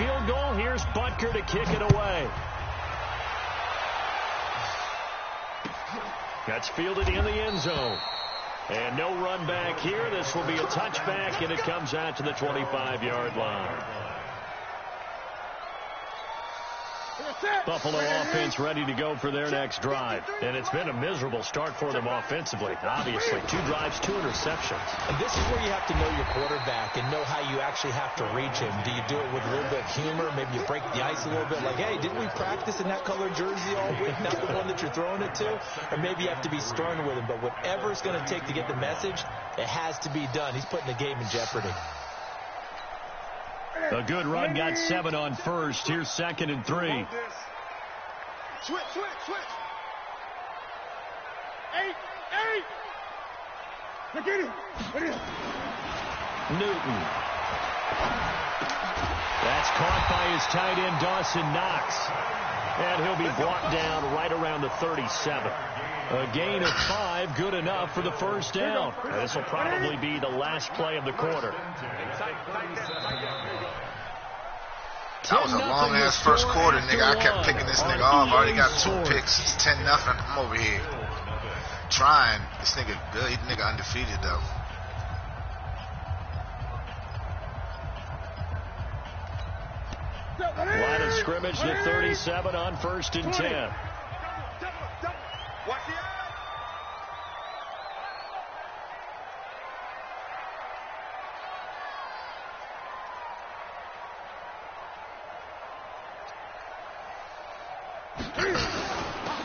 field goal. Here's Butker to kick it away. That's fielded in the end zone. And no run back here. This will be a touchback, and it comes out to the 25-yard line. Buffalo offense ready to go for their next drive. And it's been a miserable start for them offensively. Obviously, 2 drives, 2 interceptions. And this is where you have to know your quarterback and know how you actually have to reach him. Do you do it with a little bit of humor? Maybe you break the ice a little bit. Like, hey, didn't we practice in that color jersey all week? Not the one that you're throwing it to? Or maybe you have to be stern with him. But whatever it's going to take to get the message, it has to be done. He's putting the game in jeopardy. A good run got 7 on first. Here's 2nd and 3. Switch. 8. Look at him. Newton. That's caught by his tight end, Dawson Knox. And he'll be brought down right around the 37. A gain of 5, good enough for the first down. This will probably be the last play of the quarter. That was a long-ass first quarter, nigga. I kept picking this nigga off. I already got 2 picks. It's 10-0. I'm over here trying. This nigga good. This nigga undefeated, though. Line of scrimmage to 37 on 1st and 10. Watch the eye.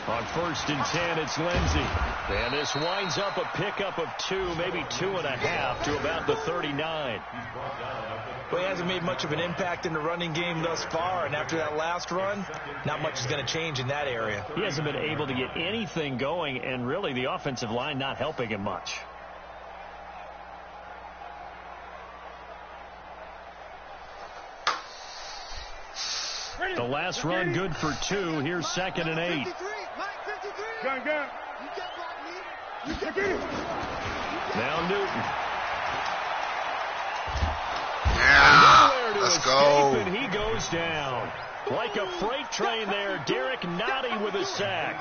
On 1st and 10, it's Lindsey. And this winds up a pickup of 2, maybe 2.5 to about the 39. Well, he hasn't made much of an impact in the running game thus far, and after that last run, not much is going to change in that area. He hasn't been able to get anything going, and really the offensive line not helping him much. The last run good for 2. Here's 2nd and 8. Gun. Now Newton. Yeah, let's go. And he goes down. Like a freight train there, Derek Nottie with a sack.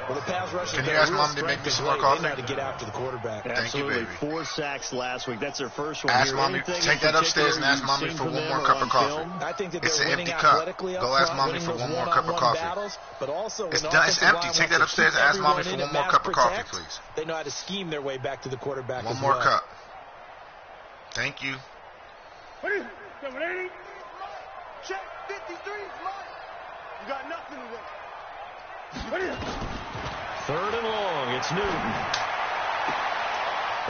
Well, the pass rush. Can you ask Mom to make me some more coffee? They know how to get after the quarterback. Absolutely. Thank you, baby. 4 sacks last week. That's their first one. Ask Mommy. Take that upstairs and ask Mommy for one more cup of coffee. I think that It's they're an winning empty cup. athletically up Go ask front, Mommy winning for those one more cup of one-on-one coffee. battles, but also when It's the done. It's offensive empty. line Take wants that upstairs to and ask keep Mommy everyone for in one more and cup of coffee, protect. please. They know how to scheme their way back to the quarterback One as more well. cup. Thank you. What is it? 780? Check 53. You got nothing to do. What is it? 3rd and long. It's Newton.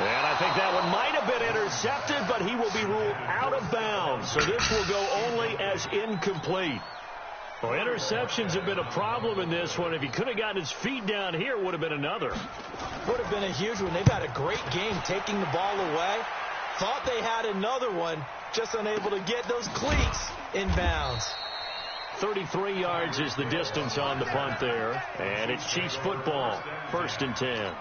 And I think that one might have been intercepted, but he will be ruled out of bounds. So this will go only as incomplete. Well, interceptions have been a problem in this one. If he could have gotten his feet down here, it would have been another. Would have been a huge one. They've had a great game taking the ball away. Thought they had another one, just unable to get those cleats in bounds. 33 yards is the distance on the punt there. And it's Chiefs football. 1st and 10.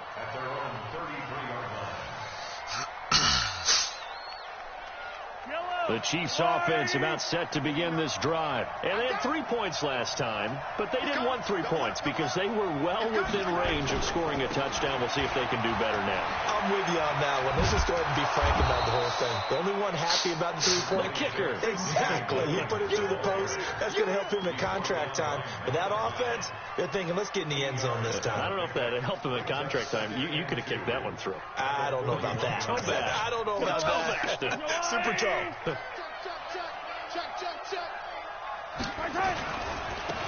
The Chiefs offense about set to begin this drive. And they had 3 points last time, but they didn't want 3 points because they were well within range of scoring a touchdown. We'll see if they can do better now. I'm with you on that one. Let's just go ahead and be frank about the whole thing. The only one happy about the 3-point kicker. Exactly. He put it through the post. That's going to help him at contract time. But that offense, they're thinking, let's get in the end zone this time. I don't know if that helped him at contract time. You could have kicked that one through. I don't know about that. I don't know about that. Super tough.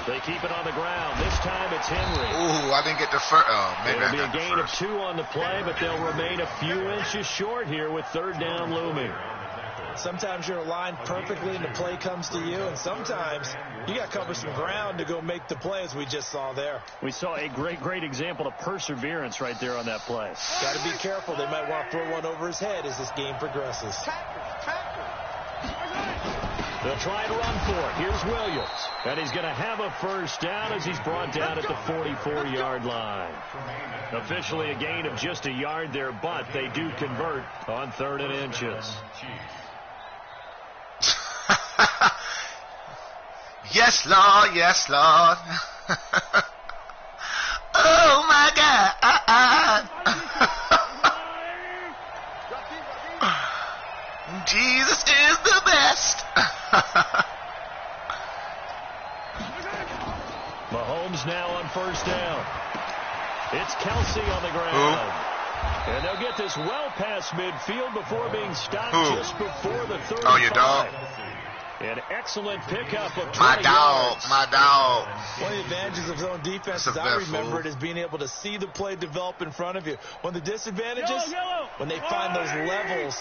They keep it on the ground. This time it's Henry. Ooh, I didn't get the first. Oh, maybe It'll I be got a the gain of first. 2 on the play, but they'll remain a few inches short here with 3rd down looming. Sometimes you're aligned perfectly and the play comes to you, and sometimes you got to cover some ground to go make the play, as we just saw there. We saw a great example of perseverance right there on that play. Got to be careful. They might want to throw one over his head as this game progresses. They'll try and run for it. Here's Williams. And he's going to have a first down as he's brought down at the 44-yard line. Officially a gain of just a yard there, but they do convert on 3rd and inches. Yes, Lord. Yes, Lord. Oh, my God. Jesus is the best. Mahomes now on first down. It's Kelsey on the ground. And they'll get this well past midfield before being stopped just before the 35. Oh, your dog? An excellent pickup of 20 My dog. yards. My dog. One of the advantages of zone defense, as I remember it, is being able to see the play develop in front of you. One of the disadvantages, when they find those levels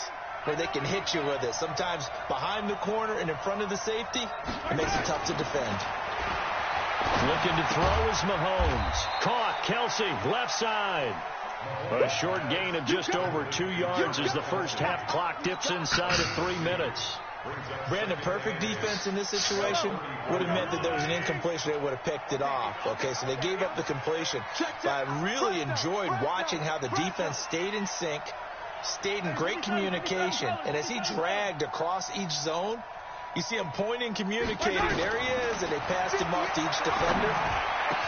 where they can hit you with it. Sometimes behind the corner and in front of the safety, it makes it tough to defend. Looking to throw is Mahomes. Caught. Kelsey, left side. A short gain of just over 2 yards as the first half clock dips inside of 3 minutes. Brandon, perfect defense in this situation would have meant that there was an incompletion. They would have picked it off. Okay, so they gave up the completion. But I really enjoyed watching how the defense stayed in sync, stayed in great communication, and as he dragged across each zone, you see him pointing, communicating. There he is, and they passed him off to each defender.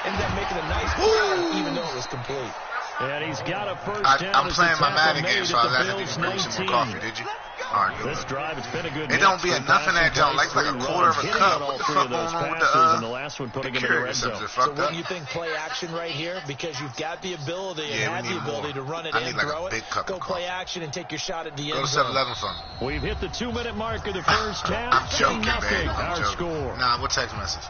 Ended up making a nice play, even though it was complete. And he's got a first down. I'm playing my Madden game, so I was asking if you bring some more coffee, did you? All right, good. This drive, it's been a good. It don't be enough in that joint, like a quarter of a cup. What the fuck going on with the last one putting him in the red zone. So when you think play action right here, because you've got the ability and have the ability to run it in, throw it, go play action and take your shot at the end zone. Go to 7-Eleven for me. We've hit the 2-minute mark of the first half. I'm joking, man. Our score. Nah, what text message?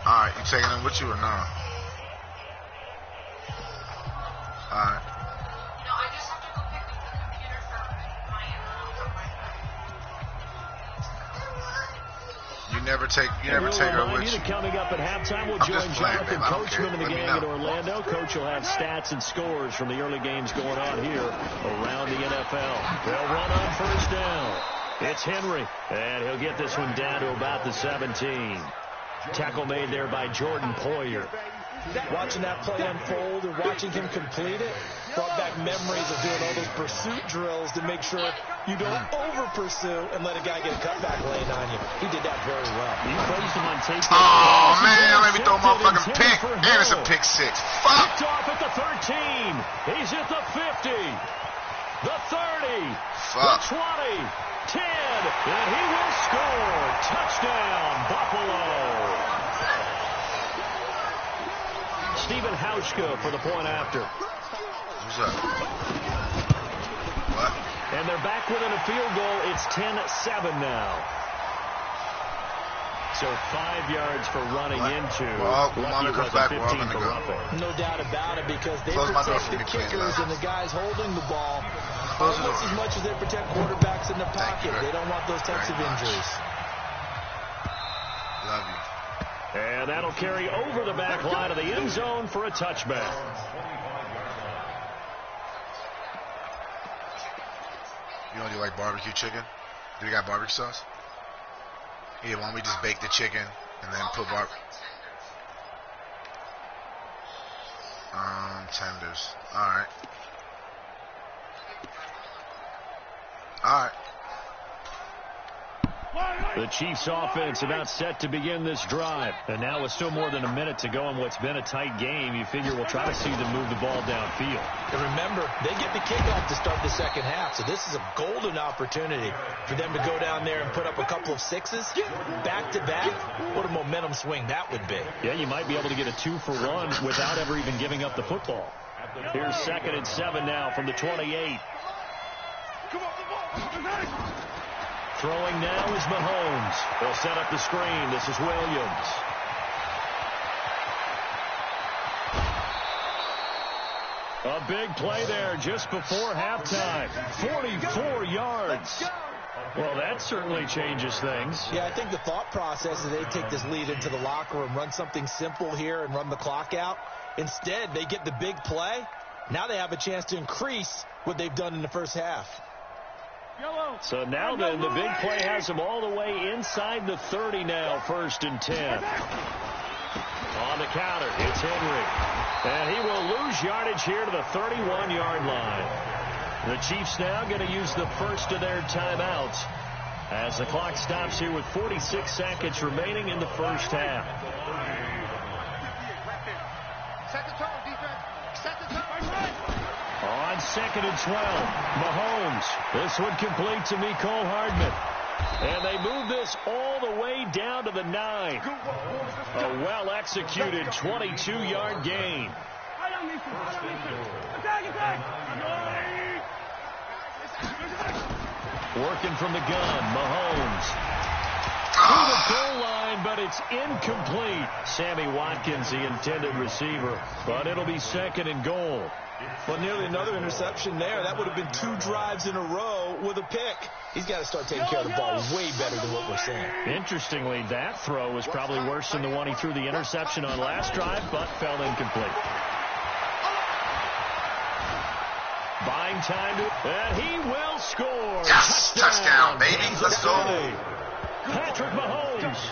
All right, you taking them with you or not? All right. I just have to go pick up the computer from my You never take her with you. Coming up at halftime, we'll join Jonathan Coachman and the gang in Orlando. Coach will have stats and scores from the early games going on here around the NFL. They'll run on first down. It's Henry, and he'll get this one down to about the 17. Tackle made there by Jordan Poyer. Watching that play unfold and watching him complete it brought back memories of doing all those pursuit drills to make sure you don't over-pursue and let a guy get a cutback lane on you. He did that very well. You placed him on tape. Oh, man, let me throw my fucking pick. And it's a pick six. Fuck. Picked off at the 13. He's at the 50. The 30. Fuck. The 20. 10. And he will score. Touchdown, Buffalo. Stephen Hauschka for the point after. Who's up? What? And they're back within a field goal. It's 10-7 now. So 5 yards for running into. Well, Lucky comes was back, a 15 for roughing. No doubt about it, because they Close protect the kickers and the guys holding the ball almost as much as they protect quarterbacks in the pocket. They don't want those types of injuries. Love you. And that'll carry over the back line of the end zone for a touchback. You know, do you like barbecue chicken? Do you got barbecue sauce? Yeah, why don't we just bake the chicken and then put tenders. All right. All right. The Chiefs offense about set to begin this drive. And now with still more than a minute to go in what's been a tight game, you figure we'll try to see them move the ball downfield. And remember, they get the kickoff to start the second half, so this is a golden opportunity for them to go down there and put up a couple of sixes back-to-back. What a momentum swing that would be. Yeah, you might be able to get a 2-for-1 without ever even giving up the football. Here's 2nd and 7 now from the 28. Throwing now is Mahomes. They'll set up the screen. This is Williams. A big play there just before halftime. 44 yards. Well, that certainly changes things. Yeah, I think the thought process is they take this lead into the locker room, run something simple here and run the clock out. Instead, they get the big play. Now they have a chance to increase what they've done in the first half. So now then, the big play has them all the way inside the 30 now, 1st and 10. On the counter, it's Henry. And he will lose yardage here to the 31-yard line. The Chiefs now going to use the first of their timeouts as the clock stops here with 46 seconds remaining in the first half. Set the tone, defense. Set the tone. On 2nd and 12, Mahomes. This one complete to Mecole Hardman. And they move this all the way down to the 9. A well-executed 22-yard gain. Working from the gun, Mahomes. Through the goal line, but it's incomplete. Sammy Watkins, the intended receiver. But it'll be 2nd and goal. Well, nearly another interception there. That would have been 2 drives in a row with a pick. He's got to start taking care of the ball way better than what we're seeing. Interestingly, that throw was probably worse than the one he threw the interception on last drive, but fell incomplete. Buying time to, and he will score. Yes, touchdown, baby. Let's go. Patrick Mahomes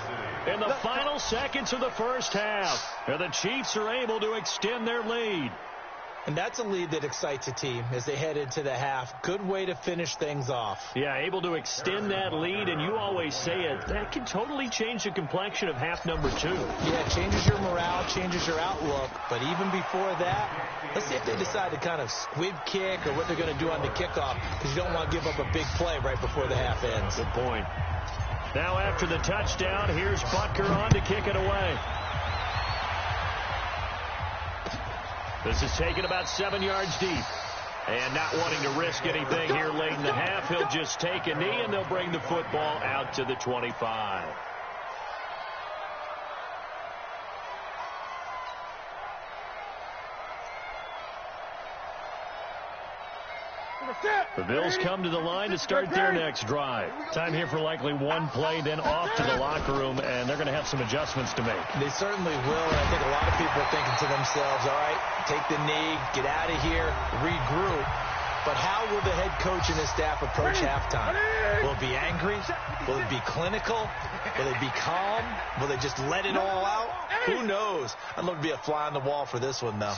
in the final seconds of the first half. And the Chiefs are able to extend their lead. And that's a lead that excites a team as they head into the half. Good way to finish things off. Yeah, able to extend that lead, and you always say it, that can totally change the complexion of half number 2. Yeah, it changes your morale, changes your outlook. But even before that, let's see if they decide to kind of squib kick or what they're going to do on the kickoff, because you don't want to give up a big play right before the half ends. Good point. Now after the touchdown, here's Butker on to kick it away. This is taken about 7 yards deep. And not wanting to risk anything here late in the half, he'll just take a knee, and they'll bring the football out to the 25. The Bills come to the line to start their next drive. Time here for likely one play, then off to the locker room, and they're going to have some adjustments to make. They certainly will, and I think a lot of people are thinking to themselves, all right, take the knee, get out of here, regroup. But how will the head coach and his staff approach halftime? Will it be angry? Will it be clinical? Will it be calm? Will they just let it all out? Who knows? I'd love to be a fly on the wall for this one, though.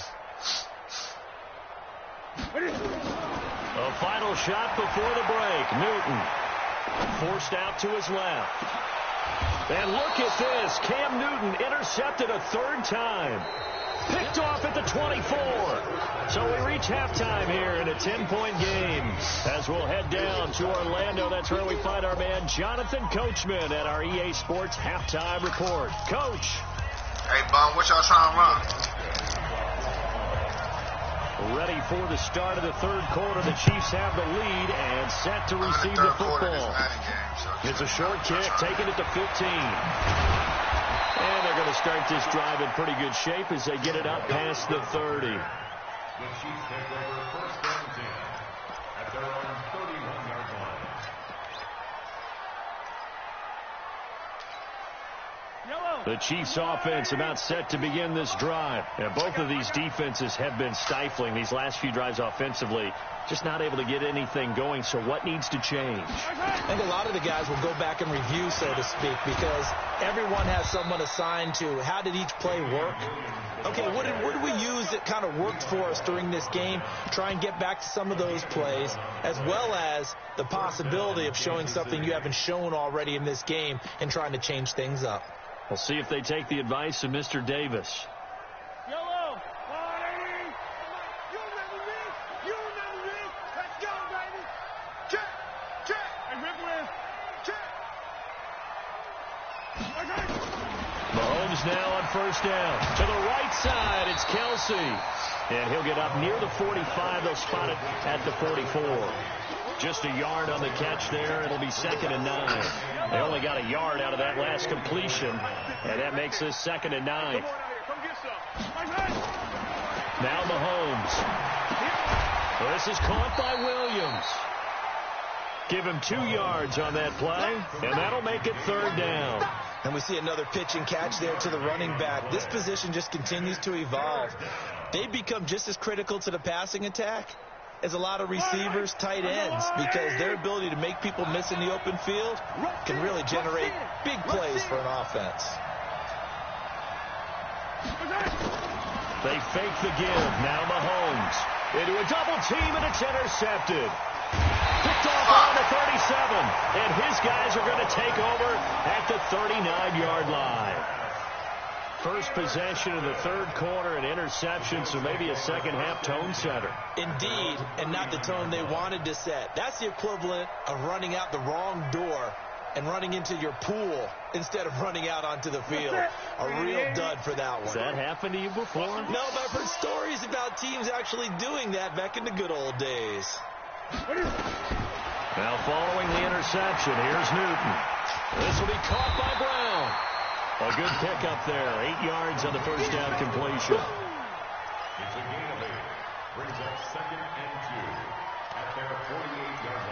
A final shot before the break. Newton forced out to his left. And look at this. Cam Newton intercepted a 3rd time. Picked off at the 24. So we reach halftime here in a 10-point game. As we'll head down to Orlando, that's where we find our man Jonathan Coachman at our EA Sports Halftime Report. Coach. Hey, Bum, what y'all trying to run? Ready for the start of the 3rd quarter. The Chiefs have the lead and set to receive the football. It's a short kick, taking it to 15. And they're going to start this drive in pretty good shape as they get it up past the 30. The Chiefs take over 1st and 10 at their own 31-yard line. The Chiefs offense about set to begin this drive. And both of these defenses have been stifling these last few drives offensively. Just not able to get anything going. So what needs to change? I think a lot of the guys will go back and review, so to speak, because everyone has someone assigned to how did each play work. Okay, what did we use that kind of worked for us during this game? Try and get back to some of those plays, as well as the possibility of showing something you haven't shown already in this game and trying to change things up. We'll see if they take the advice of Mr. Davis. Yellow, 180. You remember me? You remember me? Let's go, baby. Check, check. Hey, Ripley, check. Okay. Mahomes now on 1st down. To the right side, it's Kelsey. And he'll get up near the 45. They'll spot it at the 44. Just a yard on the catch there. It'll be 2nd and 9. They only got a yard out of that last completion, and that makes this 2nd and 9. Now Mahomes. This is caught by Williams. Give him 2 yards on that play, and that'll make it 3rd down. And we see another pitch and catch there to the running back. This position just continues to evolve. They become just as critical to the passing attack as a lot of receivers, tight ends, because their ability to make people miss in the open field can really generate big plays for an offense. They fake the give. Now Mahomes into a double team, and it's intercepted. Picked off on the 37. And his guys are going to take over at the 39-yard line. First possession of the third quarter, an interception, so maybe a second-half tone setter. Indeed, and not the tone they wanted to set. That's the equivalent of running out the wrong door and running into your pool instead of running out onto the field. A real dud for that one. Has that happened to you before? No, but I've heard stories about teams actually doing that back in the good old days. Now following the interception, here's Newton. This will be caught by Brown. A good pickup there. 8 yards on the first down completion. It's a gain of 8. Brings up 2nd and 2 at their 48-yard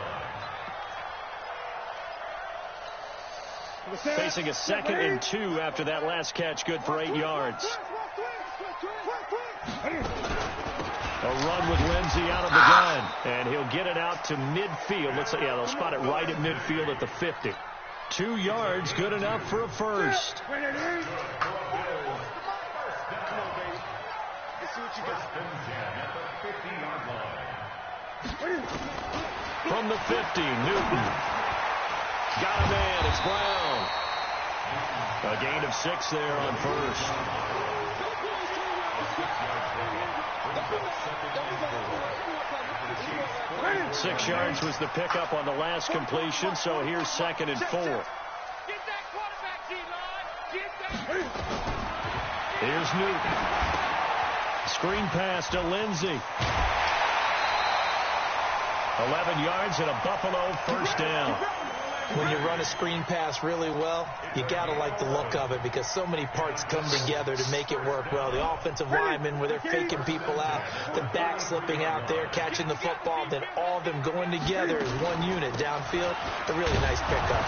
line. Facing a 2nd and 2 after that last catch. Good for 8 yards. A run with Lindsey out of the gun. And he'll get it out to midfield. Let's say, yeah, they'll spot it right at midfield at the 50. 2 yards, good enough for a first. From the 50, Newton. Got a man, it's Brown. A gain of 6 there on first. 6 yards was the pickup on the last completion, so here's 2nd and 4. Here's Newton. Screen pass to Lindsey. 11 yards and a Buffalo first down. When you run a screen pass really well, you got to like the look of it because so many parts come together to make it work well. The offensive linemen, where they're faking people out, the back slipping out there, catching the football, then all of them going together as one unit downfield. A really nice pickup.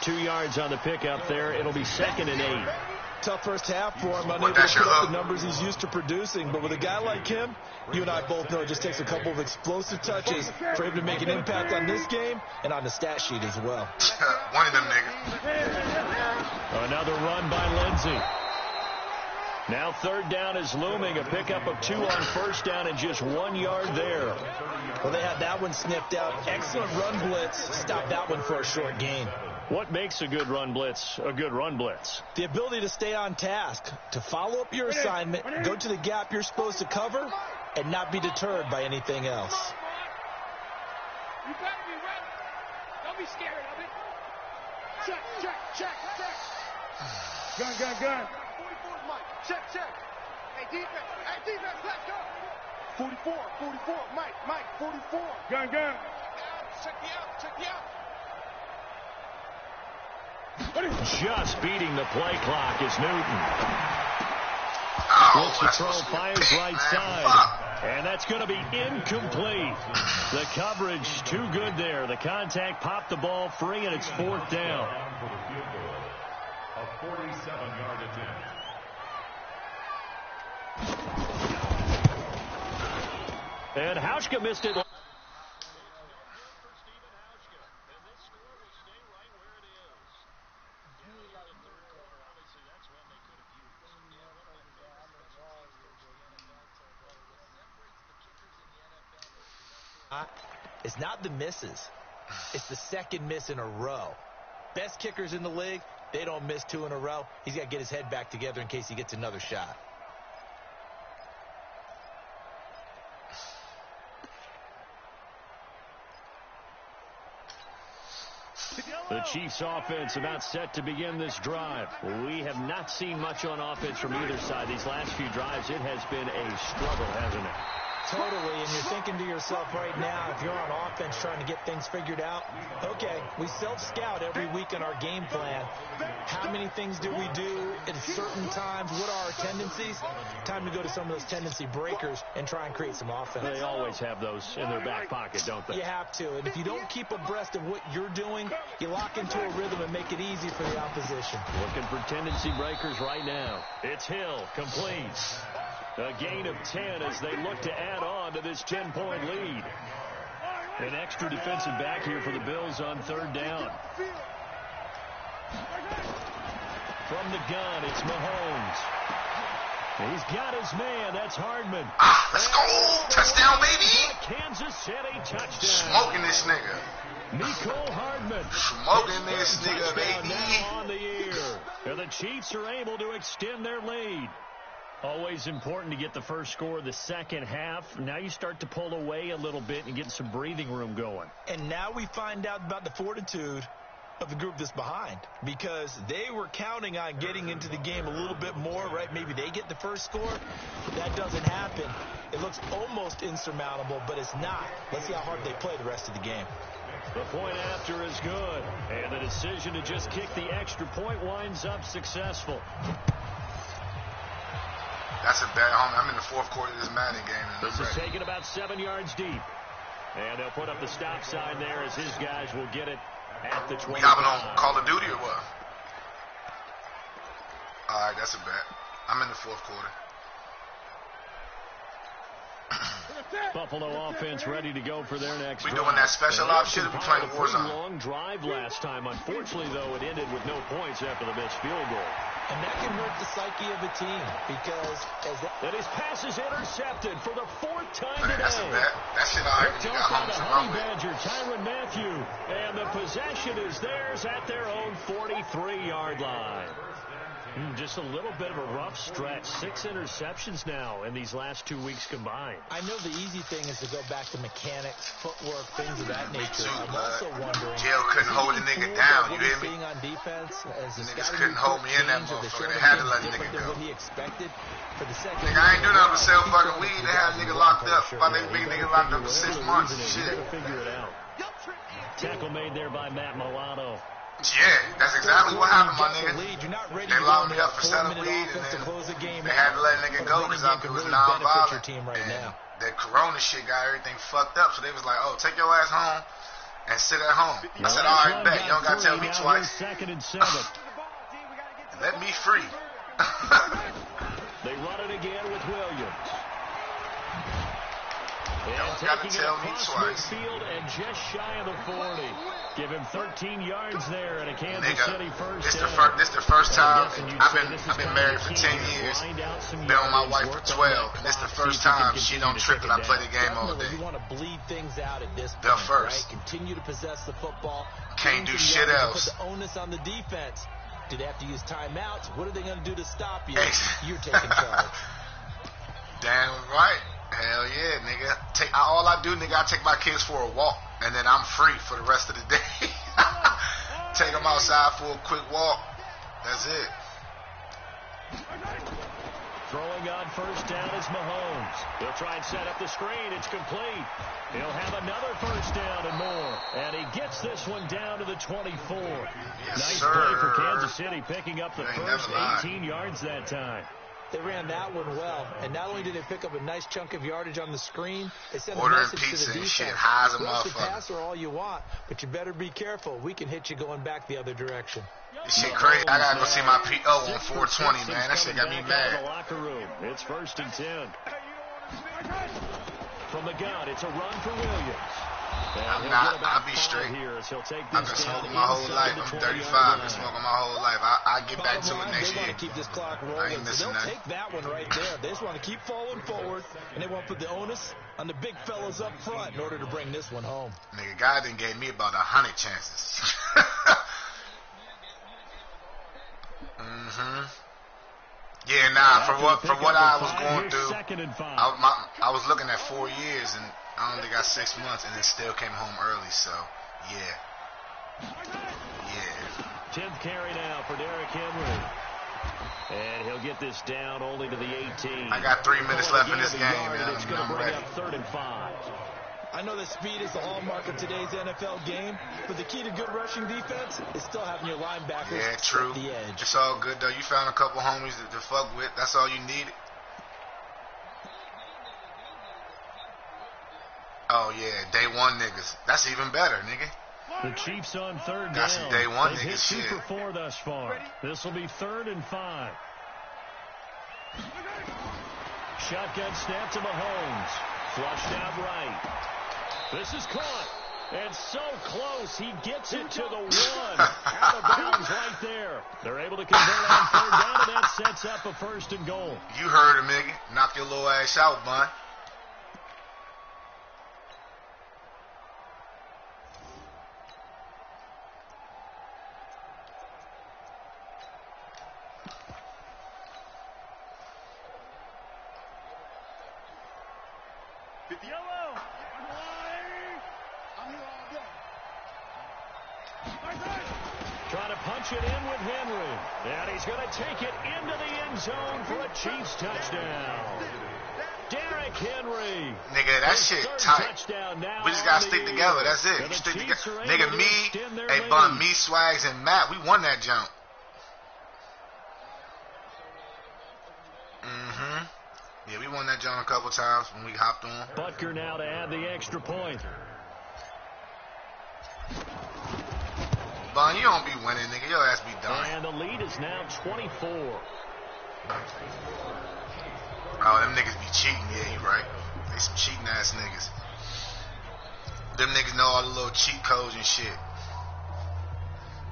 2 yards on the pickup there. It'll be 2nd and 8. Tough first half for him, unable to put up the numbers he's used to producing. But with a guy like him, you and I both know it just takes a couple of explosive touches for him to make an impact on this game and on the stat sheet as well. One of them niggas. Another run by Lindsey. Now 3rd down is looming. A pickup of 2 on first down and just 1 yard there. Well, they had that one sniffed out. Excellent run blitz. Stopped that one for a short gain. What makes a good run blitz a good run blitz? The ability to stay on task, to follow up your assignment, go to the gap you're supposed to cover, and not be deterred by anything else. You better be ready. Don't be scared of it. Check. Gun. 44's Mike. Check. Hey, defense, let's go. 44, Mike, 44. Gun. Check me out. Just beating the play clock is Newton. Looks to throw, fires right side. And that's going to be incomplete. The coverage too good there. The contact popped the ball free, and it's 4th down. A 47-yard attempt. And Hauschka missed it. It's not the misses. It's the 2nd miss in a row. Best kickers in the league, they don't miss 2 in a row. He's got to get his head back together in case he gets another shot. The Chiefs offense about set to begin this drive. We have not seen much on offense from either side. These last few drives, it has been a struggle, hasn't it? Totally, and you're thinking to yourself right now, if you're on offense trying to get things figured out, okay, we self-scout every week in our game plan. How many things do we do at certain times? What are our tendencies? Time to go to some of those tendency breakers and try and create some offense. They always have those in their back pocket, don't they? You have to, and if you don't keep abreast of what you're doing, you lock into a rhythm and make it easy for the opposition. Looking for tendency breakers right now. It's Hill, complete. A gain of 10 as they look to add on to this 10-point lead. An extra defensive back here for the Bills on 3rd down. From the gun, it's Mahomes. He's got his man. That's Hardman. Let's go. Touchdown, baby. Kansas City touchdown. Smoking this nigga. Nicole Hardman. Smoking this nigga, Touchdown baby. now on the year. And the Chiefs are able to extend their lead. Always important to get the first score of the second half. Now you start to pull away a little bit and get some breathing room going. And now we find out about the fortitude of the group that's behind, because they were counting on getting into the game a little bit more, right? Maybe they get the first score. That doesn't happen. It looks almost insurmountable, but it's not. Let's see how hard they play the rest of the game. The point after is good, and the decision to just kick the extra point winds up successful. That's a bad homie. I'm in the fourth quarter of this Madden game. And This is taken about 7 yards deep. And they'll put up the stop sign there as his guys will get it at the 25. We hopping on Call of Duty or what? All right, that's a bet. I'm in the fourth quarter. Buffalo offense ready to go for their next We drive. doing that special ops shit or we playing A pretty Warzone? long drive last time. Unfortunately, though, it ended with no points after the missed field goal. And that can hurt the psyche of a team, because And his pass is intercepted for the fourth time Man, today. that's a bet. That shit all right when Picked you off got by the homies to Honey run with. Badger, Tyrann Mathieu. And the possession is theirs at their own 43-yard line. Just a little bit of a rough stretch. 6 interceptions now in these last 2 weeks combined. I know the easy thing is to go back to mechanics, footwork, things of that nature. too, I'm bud. also wondering, Jail couldn't is hold he a nigga cool down, about you what hear he's me? seeing on defense? As the Niggas scouting couldn't hold report me in that changed, or the motherfucker. showing They had to things let a different nigga than go. what he expected for the second. Nigga, I ain't doing nothing but sell fucking weed. They had a nigga locked up. Sure, About yeah, they big you nigga better locked up for 6 Whatever the months. reason is, you Shit. better figure it out. Tackle made there by Matt Milano. Yeah, that's exactly what happened, my You've got the nigga. lead. You're not ready They to go locked into me up that for selling 4-minute weed, offense to and close the then game they had to out. let a nigga But go running because game it can was really benefit your non-violent. team right And now. that corona shit got everything fucked up, so they was like, oh, take your ass home and sit at home. I said, all right, bet. You don't got to tell me twice. 2nd and 7. Let me free. They run it again with Williams. And Don't gotta taking tell it me across twice. midfield and just shy of the 40. Give him 13 yards there and a Kansas City Nigga, first this down. the first time. I'm guessing you'd I've say been this is I've been kind of married the for key 10 to years. grind out some Been with my yards, wife work for on 12. that And this the clock, first see if you can time she continue don't to trip take and I it play down. the game all Definitely, day. you want to bleed things out at this The point, first. right? Continue to possess the football. Can't gain do some shit yards, else. Put the onus on the defense. Do they have to use timeouts? What are they going to do to stop you? Hey. You're taking charge. Damn right. Hell yeah, nigga. All I do, nigga, I take my kids for a walk, and then I'm free for the rest of the day. Take them outside for a quick walk. That's it. Throwing on first down is Mahomes. He'll try and set up the screen. It's complete. He'll have another first down and more. And he gets this one down to the 24. Yes, Nice sir. play for Kansas City, picking up the They ain't first never lied. 18 yards that time. They ran that one well, and not only did they pick up a nice chunk of yardage on the screen, they sent a Ordering message to pizza the and defense. shit, high as a Rush the motherfucker. passer all you want, but you better be careful. We can hit you going back the other direction. This shit crazy. I gotta go see my PO on 6 for 420, 6 man. That shit got me coming back out of mad. the locker room. It's 1st and 10. From the gun, it's a run for Williams. And I'm he'll not. get about I'll be 5 straight. Here as he'll take I've this been down smoking my whole inside life. the I'm 20-yard 35. Been line. smoking my whole life. I get back to it Bottom line, next they year. want to keep this clock I rolling, ain't so missing they'll that. take that one right there. They just want to keep falling forward, and they want to put the onus on the big fellas up front in order to bring this one home. Nigga, God done gave me about 100 chances. Yeah, nah. For what I was going through, 2nd and 5. I was looking at 4 years, and I only got 6 months, and then still came home early. So, yeah. 10th carry now for Derrick Henry. And he'll get this down only to the 18. I got 3 minutes left in this game, man. It's going to I'm bring ready. up 3rd and 5. I know that speed is the hallmark of today's NFL game, but the key to good rushing defense is still having your linebackers Yeah, true. set the edge. It's all good, though. You found a couple homies to fuck with. That's all you needed. Oh, yeah. Day one niggas. That's even better, nigga. The Chiefs on 3rd Got some down. day one They've hit niggas, 2 shit. for 4 thus far. This will be 3rd and 5. Shotgun snap to Mahomes. Flushed out right. This is caught. And so close, he gets it to the 1. Out of bounds right there. They're able to convert on 3rd down, and that sets up a 1st and goal. You heard him, nigga. Knock your little ass out, bud. Yellow. I'm here all day. Trying to punch it in with Henry. And he's going to take it into the end zone for a Chiefs touchdown. Derrick Henry. Nigga, that shit tight. We just got to stick together. That's it. You stick together. Nigga, me, hey, Bun, me, Swags, and Matt, we won that jump. Yeah, we won that jump a couple times when we hopped on. Butker now to add the extra point. Bun, you don't be winning, nigga. Your ass be done. And the lead is now 24. Oh, them niggas be cheating. Yeah, you right. They some cheating ass niggas. Them niggas know all the little cheat codes and shit.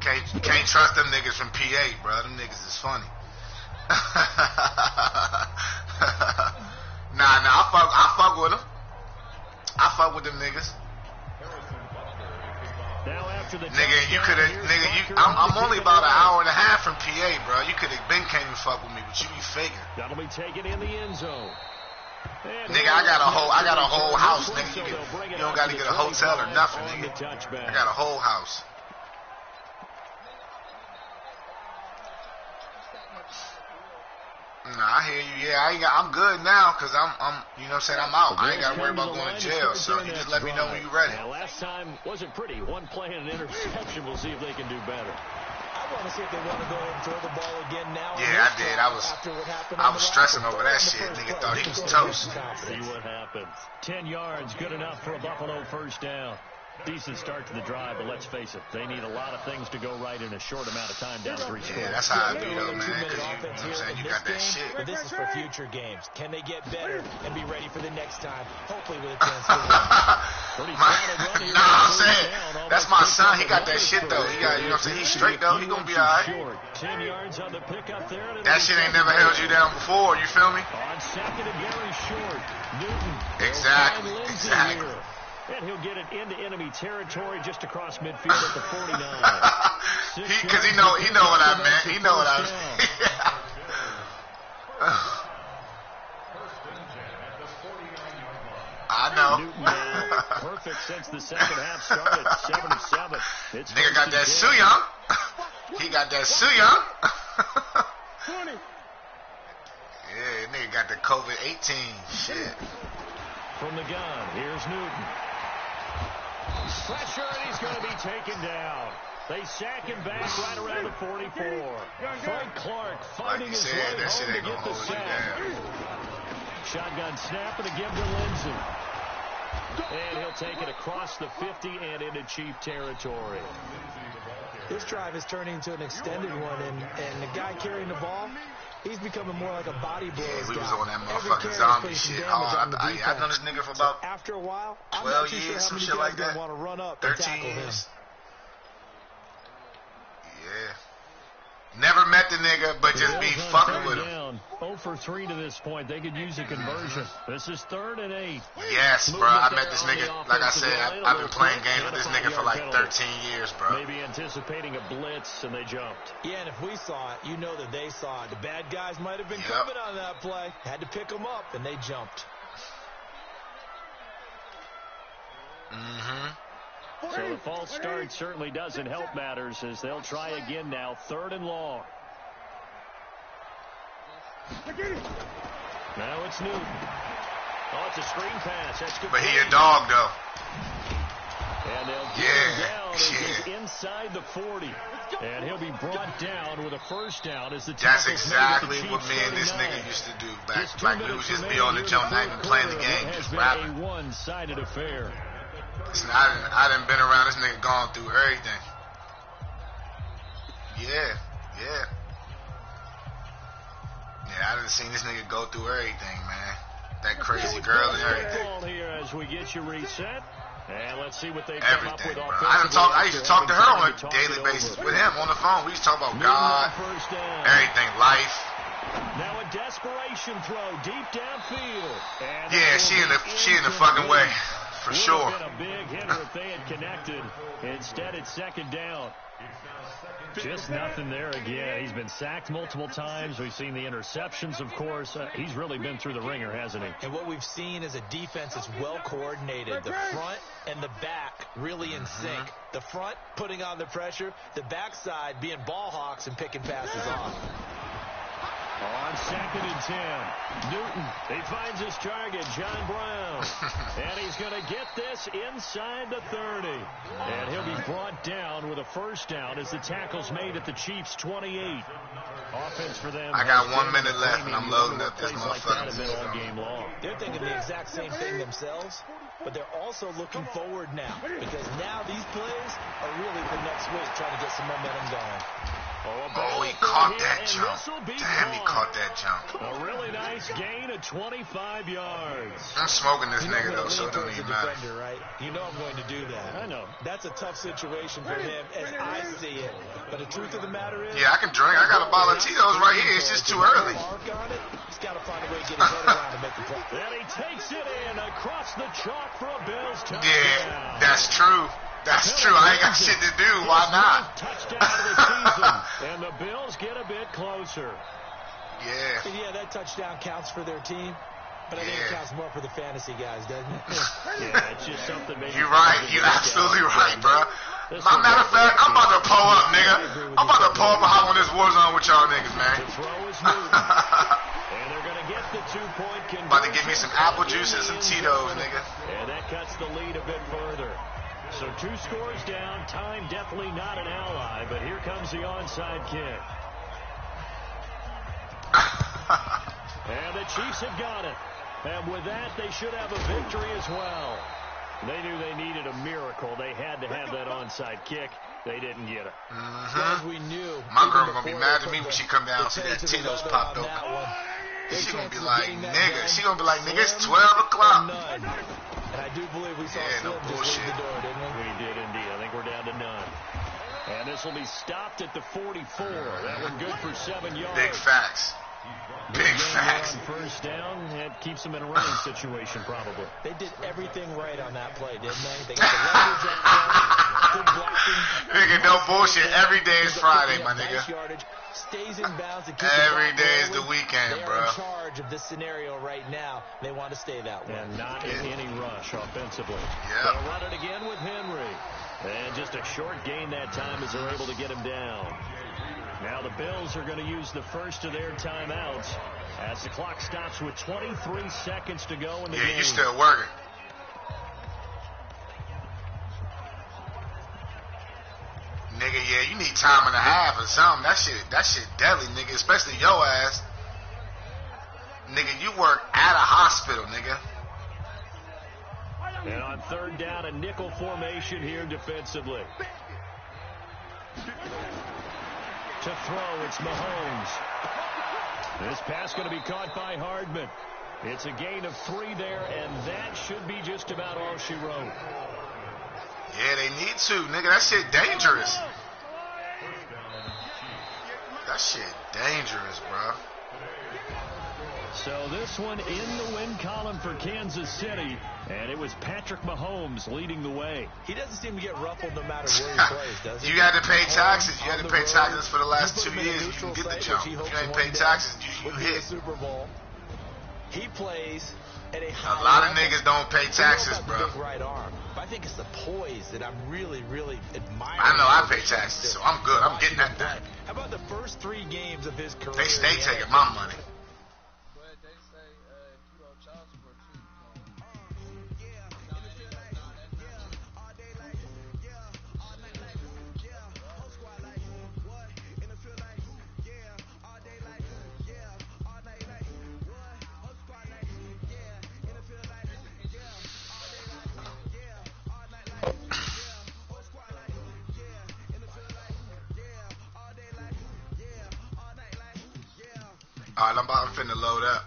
Can't trust them niggas from PA, bro. Them niggas is funny. Nah, I fuck with them. I fuck with them niggas. Now after the I'm only about an hour and a half from PA, bro. You could have been came and fuck with me, but you be faking. That'll be taken in the end zone. Nigga, I got a whole house, nigga. You don't got to get a hotel or nothing, nigga. I got a whole house. Nah, I hear you. Yeah, I'm good now because I'm, you know what I'm saying, I'm out. I ain't got to worry about going to jail. So you just let me know when you're ready. Now, last time wasn't pretty. One play and an interception. We'll see if they can do better. I want to see if they want to go and throw the ball again now. Yeah, I did. I was stressing over that shit. Nigga thought he was toast. See what happens. 10 yards, good enough for a Buffalo 1st down. Decent start to the drive, but let's face it, they need a lot of things to go right in a short amount of time down 3 scores. Yeah, that's how I be though, man. Because you know what I'm saying, you got that shit. But this is for future games. Can they get better and be ready for the next time? Hopefully with a chance to win. I'm saying, that's my son. He got that shit though. He got, you know what I'm saying, he's straight though. He gonna be alright. 10 yards on the pickup there. That shit ain't never held you down before. You feel me? On second and very short. Newton. Exactly. And he'll get it into enemy territory just across midfield at the 49. Because he know what I meant. He know what I meant. I know. Perfect since the second half started. 7-7. Nigga got that Suyang. He got that Suyang. Yeah, nigga got the COVID-18 shit. From the gun, here's Newton. Pressure, and he's going to be taken down. They sack him back right around the 44. Frank Clark finding his way home to get the sack. Shotgun snap and a give to Lindsey. And he'll take it across the 50 and into Chief territory. This drive is turning into an extended one, and the guy carrying the ball, he's becoming more like a body blow. Yeah, we was on that motherfucking zombie shit. I've known this nigga for about after a while, 12 years, some shit like that. Want to run up 13 years. Yeah. Never met the nigga, but just be fucking with him. 0 for 3 to this point. They could use a conversion. This is 3rd and 8. Yes, bro. I met this nigga. Like I said, I've been playing games with this nigga for like 13 years, bro. Maybe anticipating a blitz, and they jumped. Yeah, and if we saw it, you know that they saw it. The bad guys might have been coming on that play. Had to pick them up, and they jumped. So the false start certainly doesn't help matters as they'll try again now. 3rd and long. Now it's Newton. Oh, it's a screen pass. That's good. But he a dog, though. And they'll get him down as he's inside the 40. And he'll be brought down with a 1st down as the That's exactly what me and this nigga used to do back we would just be on the jump, not even playing the game, just rapping. A one-sided affair. Listen, I done been around this nigga, gone through everything. Yeah. Yeah, I done seen this nigga go through everything, man. That crazy girl and everything. Here as we get you reset. And let's see what they come up with. Everything, bro. I used to talk to her on a daily basis with him on the phone. We used to talk about God, everything, life. Now a desperation throw deep downfield. And yeah, she in the fucking way, for sure. Would have been a big hitter if they had connected. Instead, it's second down. Just nothing there again. He's been sacked multiple times. We've seen the interceptions, of course. He's really been through the ringer, hasn't he? And what we've seen is a defense that's well coordinated. The front and the back really in sync. The front putting on the pressure. The backside being ball hawks and picking passes off. On 2nd and 10, Newton, he finds his target, John Brown. And he's going to get this inside the 30. And he'll be brought down with a first down as the tackle's made at the Chiefs' 28. Offense for them. I got 1 minute left, and I'm loading up this motherfucker. All game long. They're thinking the exact same thing themselves, but they're also looking forward now, because now these plays are really for next week, trying to get some momentum going. Oh, he caught that jump. Damn, he caught that jump. A really nice gain of 25 yards. I'm smoking this nigga, though, so it don't even matter. Defender, right? You know I'm going to do that. I know. That's a tough situation for him, as I see it. But the truth of the matter is... Yeah, I can drink. I got a bottle of Tito's right here. It's just too early. He's got to find a way to get his head around to make the play. Then he takes it in across the chalk for a Bills touchdown. Yeah, that's true. That's true. I ain't got shit to do. Why not? Touchdown of the season, and the Bills get a bit closer. Yeah. Yeah, that touchdown counts for their team, but I think it counts more for the fantasy guys, doesn't it? Yeah, it's just something. You're right. You're absolutely right, bro. Matter of fact, I'm about to pull up, nigga. I'm about to pull up and hop on this war zone with y'all niggas, man. The throw is moving, and they're going to get the 2-point conversion. About to give me some apple juice and some Tito's, nigga. And that cuts the lead a bit further. So 2 scores down. Time definitely not an ally, but here comes the onside kick. And the Chiefs have got it. And with that, they should have a victory as well. They knew they needed a miracle. They had to have that onside kick. They didn't get it. As we knew, my girl gonna be mad at me when she come down and see that Tito's popped open. She gonna be like, nigga. She gonna be like, nigga, it's 12 o'clock. And I do believe we saw Slim just leave the door, didn't we? We did indeed. I think we're down to none. And this will be stopped at the 44. That one good for 7 yards. Big facts. Big facts. On first down, that keeps them in a running situation probably. They did everything right on that play, didn't they? They got the leverage up front, good blocking. Nigga, no bullshit. Every day is Friday, my nigga. Stays in bounds and keeps every day is the weekend, bro. They're in charge of this scenario right now. They want to stay that way. And not in any rush offensively. Yep. They'll run it again with Henry. And just a short gain that time as they're able to get him down. Now the Bills are going to use the first of their timeouts as the clock stops with 23 seconds to go in the game. Yeah, you still working. Nigga, yeah, you need time and a half or something. That shit deadly, nigga, especially your ass. Nigga, you work at a hospital, nigga. And on third down, a nickel formation here defensively. To throw, it's Mahomes. This pass going to be caught by Hardman. It's a gain of 3 there, and that should be just about all she wrote. Yeah, they need to, nigga. That shit dangerous. That shit dangerous, bro. So this one in the win column for Kansas City, and it was Patrick Mahomes leading the way. He doesn't seem to get ruffled no matter where he plays, does he? You had to pay taxes. You had to pay taxes for the last 2 years. You can get the jump. If you ain't pay taxes, you hit. Super Bowl. He plays at a lot of niggas don't pay taxes, bro. Big right arm. But I think it's the poise that I'm really, really admiring. I know I pay taxes, so I'm good. I'm getting that done. How about the first 3 games of his career? They stay taking my money. Alright, I'm finna load up.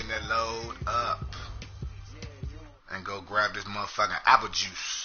finna load up and go grab this motherfucking apple juice.